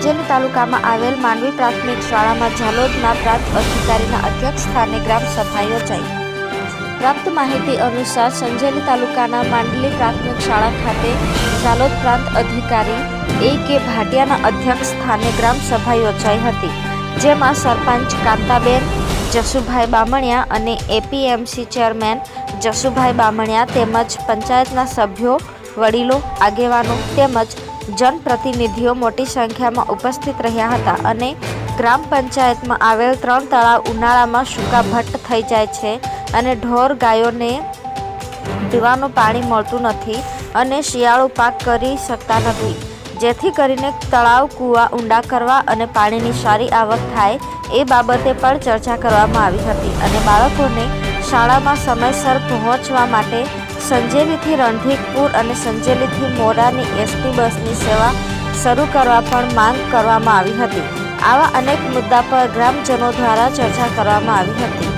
સંજેલી તાલુકામાં આવેલ માંડવી પ્રાથમિક શાળામાં ઝાલોદના પ્રાંત અધિકારીના અધ્યક્ષ સ્થાને ગ્રામ સભા યોજાઈ। પ્રાપ્ત માહિતી અનુસાર સંજેલી તાલુકાના માંડલી પ્રાથમિક શાળા ખાતે ઝાલોદ પ્રાંત અધિકારી A.K. ભાટિયાના અધ્યક્ષ સ્થાને ગ્રામ સભા યોજાઈ હતી, જેમાં સરપંચ કાંતાબેન જસુભાઈ બામણિયા અને APMC ચેરમેન જસુભાઈ બામણિયા તેમજ પંચાયતના સભ્યો, વડીલો, આગેવાનો તેમજ જનપ્રતિનિધિઓ મોટી સંખ્યામાં ઉપસ્થિત રહ્યા હતા અને ગ્રામ પંચાયતમાં આવેલ 3 તળાવ ઉનાળામાં સૂકા ભટ્ટ થઈ જાય છે અને ઢોર ગાયોને પીવાનું પાણી મળતું નથી અને શિયાળુ પાક કરી શકતા નથી, જેથી કરીને તળાવ કૂવા ઊંડા કરવા અને પાણીની સારી આવક થાય એ બાબતે પણ ચર્ચા કરવામાં આવી હતી અને બાળકોને શાળામાં સમયસર પહોંચવા માટે સંજેલીથી રણધીકપુર અને સંજેલીથી મોરાની ST બસની સેવા શરૂ કરવા પણ માંગ કરવામાં આવી હતી। આવા અનેક મુદ્દા પર ગ્રામજનો દ્વારા ચર્ચા કરવામાં આવી હતી।